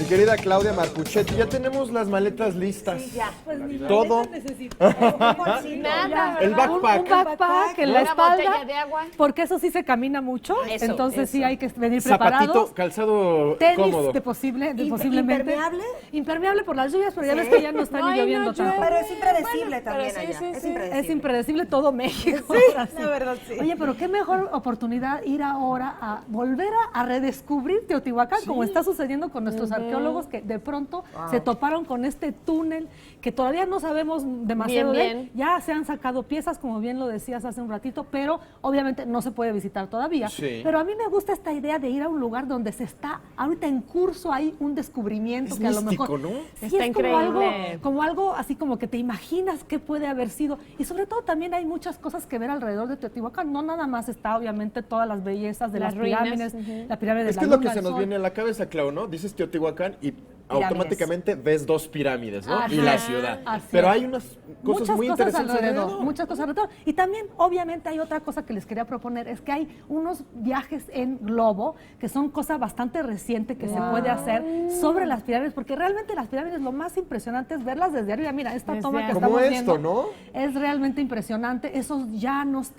querida Claudia Marcuchetti. Ya tenemos las maletas listas. Sí, ya. Pues ni Todo. Nada, El ¿verdad? backpack. Un backpack en la Una espalda, botella de agua. porque eso sí se camina mucho, Eso, entonces sí eso. hay que venir preparados. Zapatito, calzado Tenis cómodo. posiblemente. ¿Impermeable? Impermeable por las lluvias, pero ya ves que ya no está ni lloviendo tanto. Pero es impredecible Bueno, también pero sí, allá. sí, Es sí. impredecible. Es impredecible todo México. Sí, ahora la verdad, sí. Oye, pero qué mejor oportunidad ir ahora a volver a redescubrir Teotihuacán, como está sucediendo con nuestros arqueólogos que de pronto se toparon con este túnel que todavía no sabemos demasiado Bien, de él. bien. Ya se han sacado piezas, como bien lo decías hace un ratito, pero obviamente no se puede visitar todavía. Sí. Pero a mí me gusta esta idea de ir a un lugar donde se está ahorita en curso, hay un descubrimiento Es que a lo místico, mejor ¿no? sí, Está es increíble. como algo así como que te imaginas qué puede haber sido. Y sobre todo también hay muchas cosas que ver alrededor de Teotihuacán. No nada más está obviamente todas las bellezas de Las las ruinas, pirámides, ujú. la pirámide de Es la que es lo Luna, que se el nos Sol. viene a la cabeza, Clau, ¿no? Dices Teotihuacán y automáticamente ves dos pirámides, ¿no? Así Y la es, ciudad. así Pero es. hay unas cosas Muchas muy cosas interesantes alrededor. muchas cosas alrededor. Y también, obviamente, hay otra cosa que les quería proponer, es que hay unos viajes en globo, que son cosa bastante reciente que se puede hacer sobre las pirámides, porque realmente las pirámides lo más impresionante es verlas desde arriba. Mira, esta Desde toma que arriba. Como estamos esto, viendo ¿no? es realmente impresionante. Esos llanos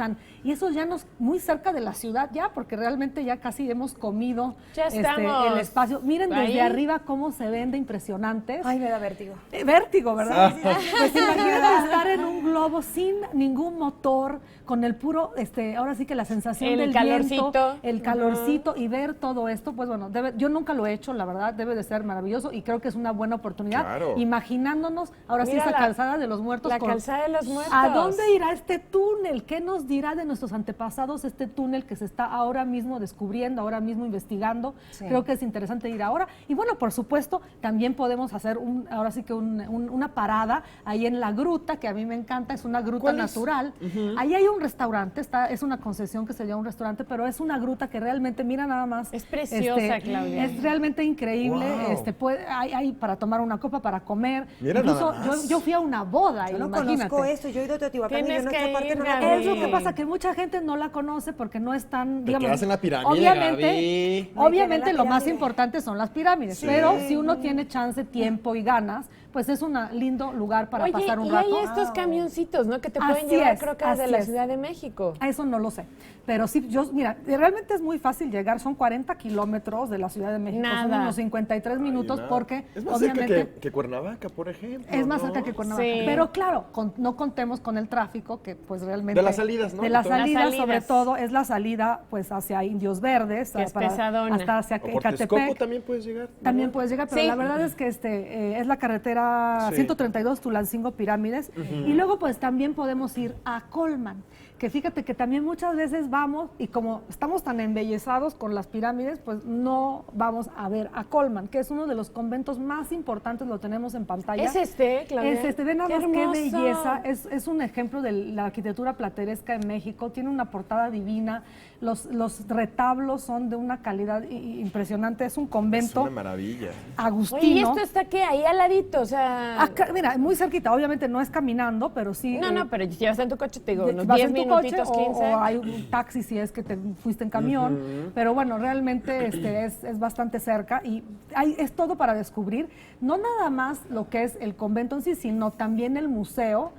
y esos llanos muy cerca de la ciudad ya, porque realmente ya casi hemos comido Ya estamos el espacio. Miren desde ahí. arriba cómo se ven de impresionantes. Ay, me da vértigo. Vértigo, ¿verdad? Pues imagínate estar en un globo sin ningún motor, con el puro, ahora sí que la sensación El del calorcito. viento, el calorcito y ver todo esto, pues bueno, yo nunca lo he hecho, la verdad, debe de ser maravilloso y creo que es una buena oportunidad. Claro. Imaginándonos, ahora sí, Mira esa la- calzada de los muertos. la calzada de los muertos. ¿A dónde irá este túnel? ¿Qué nos dirá de nuestros antepasados este túnel que se está ahora mismo descubriendo, ahora mismo investigando? Sí. Creo que es interesante ir ahora. Y bueno, por supuesto, también podemos hacer ahora sí que una parada ahí en la gruta, que a mí me encanta, es una gruta ¿Cuál es? natural. Ahí hay un restaurante, es una concesión que sería un restaurante, pero es una gruta que realmente, mira nada más. Es preciosa, Claudia. Es realmente increíble. Wow. Hay para tomar una copa, para comer. Mira Incluso nada más. yo fui a una boda, Yo no imagínate. conozco esto, yo he ido a Teotihuacán y yo Tienes no que esta parte ir, no la Gaby. Es conozco. lo que pasa, que mucha gente no la conoce porque no es tan, Te digamos, quedas en la pirámide, obviamente, Gaby. obviamente Me quedé en la lo más pirámide. importante son las pirámides, Sí. pero si uno tiene chance, tiempo y ganas, pues es un lindo lugar para Oye, pasar un y rato. hay estos camioncitos, ¿no? Que te Así pueden llevar, es, creo que desde así la es. Ciudad de México. A eso no lo sé, pero sí, mira, realmente es muy fácil llegar, son 40 kilómetros de la Ciudad de México, son Nada. unos 53 minutos Ay, nada. porque Es más obviamente cerca que Cuernavaca, por ejemplo. es más ¿no? cerca que Cuernavaca. Sí. Pero claro, no contemos con el tráfico, que pues realmente... De las salidas, ¿no? De las De todas. salidas, Las sobre salidas. todo, es la salida pues hacia Indios Verdes. Que es pesadona. hasta hacia O por Texcoco Ecatepec. también puedes llegar. ¿no? También puedes llegar, pero Sí. la verdad es que es la carretera Sí. 132 Tulancingo Pirámides. Y luego pues también podemos ir a Colman, que fíjate que también muchas veces vamos y como estamos tan embellezados con las pirámides, pues no vamos a ver a Colman, que es uno de los conventos más importantes, lo tenemos en pantalla. ¿Es Claudia? Es ven nada más qué hermoso. belleza, es un ejemplo de la arquitectura plateresca en México, tiene una portada divina, los retablos son de una calidad impresionante, es un Es convento una maravilla. agustino. Oye, ¿y esto está qué? Ahí al ladito, o sea... Acá, mira, muy cerquita, obviamente no es caminando, pero sí. No, pero llevas en tu coche, te digo, unos vas 10 en tu minutitos, coche 15. o hay un taxi si es que te fuiste en camión, pero bueno, realmente es bastante cerca y es todo para descubrir, no nada más lo que es el convento en sí, sino también el museo.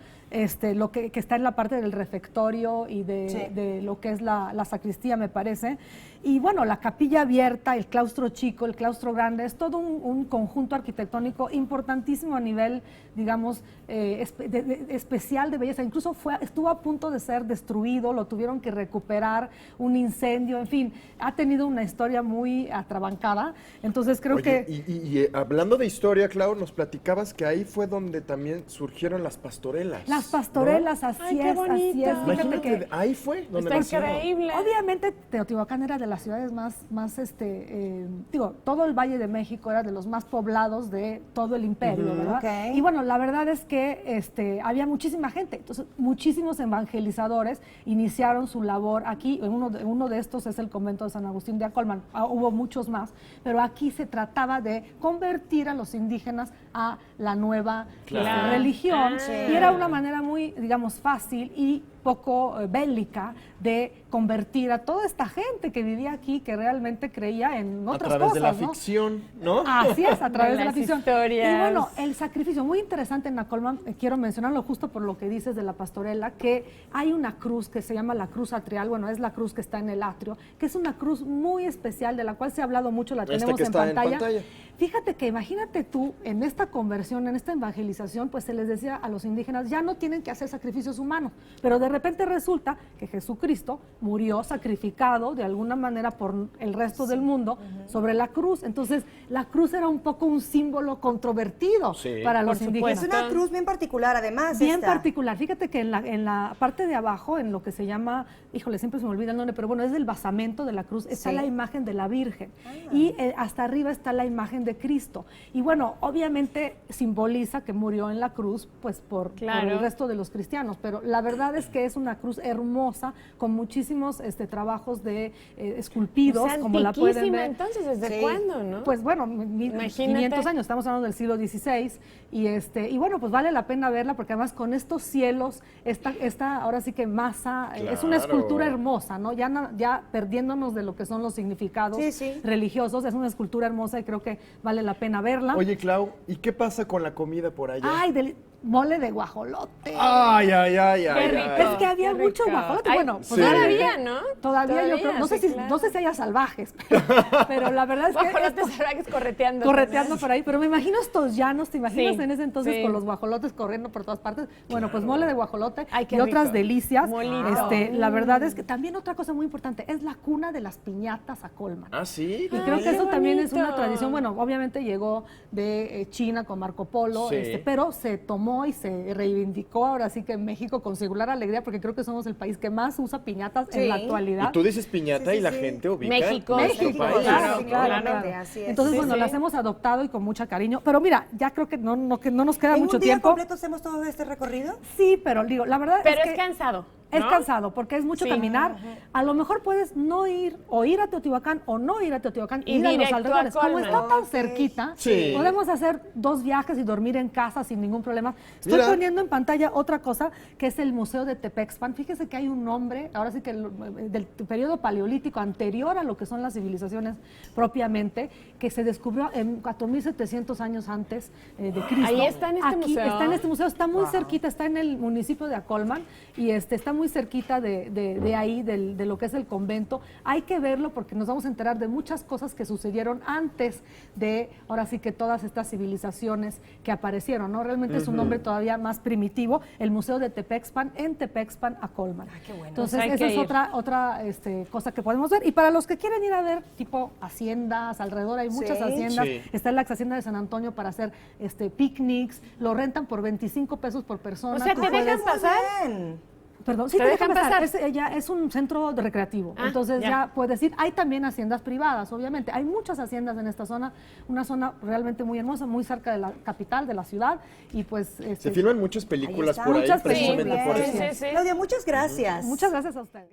Lo que está en la parte del refectorio y de lo que es la sacristía, me parece. Y bueno, la capilla abierta, el claustro chico, el claustro grande, es todo un conjunto arquitectónico importantísimo a nivel, digamos, especial de belleza. Incluso estuvo a punto de ser destruido, lo tuvieron que recuperar, un incendio, en fin, ha tenido una historia muy atrabancada. Entonces creo Oye, que... y hablando de historia, Clau, nos platicabas que ahí fue donde también surgieron las pastorelas. Las pastorelas, ¿no? así Ay, qué es, así bonito. es. Fíjate Imagínate, que ahí fue donde Está nació. increíble. obviamente Teotihuacán era de las ciudades más todo el Valle de México era de los más poblados de todo el imperio, ¿verdad? ok. Y bueno, la verdad es que había muchísima gente, entonces muchísimos evangelizadores iniciaron su labor aquí. Uno de estos es el convento de San Agustín de Acolman. Hubo muchos más, pero aquí se trataba de convertir a los indígenas a la nueva Claro. religión Ah. y era una manera muy, digamos, fácil y poco bélica de convertir a toda esta gente que vivía aquí, que realmente creía en otras cosas. A través de la ¿no? ficción, ¿no? Así es, a través de la las ficción. historias. Y bueno, el sacrificio, muy interesante en Colman, quiero mencionarlo justo por lo que dices de la pastorela, que hay una cruz que se llama la cruz atrial, bueno, es la cruz que está en el atrio, que es una cruz muy especial, de la cual se ha hablado mucho, la tenemos que en está pantalla. en pantalla. Fíjate que imagínate tú, en esta conversión, en esta evangelización, pues se les decía a los indígenas, ya no tienen que hacer sacrificios humanos, pero de repente resulta que Jesucristo murió sacrificado de alguna manera por el resto del mundo sobre la cruz. Entonces, la cruz era un poco un símbolo controvertido para los indígenas. Es una cruz bien particular, además. Bien particular. Fíjate que en la parte de abajo, en lo que se llama, híjole, siempre se me olvida el nombre, pero bueno, es el basamento de la cruz, está la imagen de la Virgen. Y hasta arriba está la imagen de Cristo. Y bueno, obviamente simboliza que murió en la cruz, pues por el resto de los cristianos. Pero la verdad es que es una cruz hermosa, con muchísimos trabajos de esculpidos, como la pueden ver. Entonces, ¿desde cuándo, no? Pues bueno, 500 años, estamos hablando del siglo XVI, y bueno, pues vale la pena verla, porque además con estos cielos, esta ahora sí que masa, es una escultura hermosa, ¿no? Ya perdiéndonos de lo que son los significados religiosos, es una escultura hermosa y creo que vale la pena verla. Oye, Clau, ¿y qué pasa con la comida por allá? Ay, mole de guajolote. Ay. Qué rico. Es que había mucho guajolote. Bueno, pues todavía, ¿no? Todavía yo creo, no sé si haya salvajes, pero la verdad es que guajolotes salvajes correteando. Correteando por ahí, pero me imagino estos llanos, ¿te imaginas en ese entonces con los guajolotes corriendo por todas partes? Bueno, pues mole de guajolote y otras delicias. La verdad es que también otra cosa muy importante, es la cuna de las piñatas a Colman. Ah, sí. Y creo que eso también es una tradición, bueno, obviamente llegó de China con Marco Polo, pero se tomó y se reivindicó ahora sí que en México con singular alegría, porque creo que somos el país que más usa piñatas en la actualidad. Y tú dices piñata y la gente ubica México, país. Claro. Así es. Entonces, bueno, las hemos adoptado y con mucho cariño. Pero mira, ya creo que no nos queda mucho ¿En un día tiempo. completo hacemos todo este recorrido? Sí, pero digo, la verdad pero es que... cansado. Es cansado porque es mucho caminar. A lo mejor puedes no ir o ir a Teotihuacán o no ir a Teotihuacán y ir a los alrededores. Como está tan cerquita, podemos hacer 2 viajes y dormir en casa sin ningún problema. Estoy poniendo en pantalla otra cosa que es el Museo de Tepexpan. Fíjese que hay un nombre, ahora sí que del periodo paleolítico anterior a lo que son las civilizaciones propiamente, que se descubrió en 4700 años antes de Cristo. Ahí está en este museo. Está en este museo, está muy cerquita, está en el municipio de Acolman y está muy cerquita de ahí, de lo que es el convento. Hay que verlo porque nos vamos a enterar de muchas cosas que sucedieron antes de, ahora sí que todas estas civilizaciones que aparecieron, ¿no? Realmente es un nombre todavía más primitivo, el Museo de Tepexpan, en Tepexpan, Acolman. Qué bueno. Entonces, esa es otra cosa que podemos ver. Y para los que quieren ir a ver, tipo haciendas, alrededor hay muchas haciendas. Está la ex hacienda de San Antonio para hacer picnics, lo rentan por 25 pesos por persona. O sea, ¿te dejan pasar? Perdón, sí te dejan pasar. Es un centro recreativo, entonces ya puedes ir. Hay también haciendas privadas, obviamente. Hay muchas haciendas en esta zona, una zona realmente muy hermosa, muy cerca de la capital, de la ciudad. Y pues se filman muchas películas por ahí, muchas precisamente por eso. Claudia, muchas gracias. Muchas gracias a usted.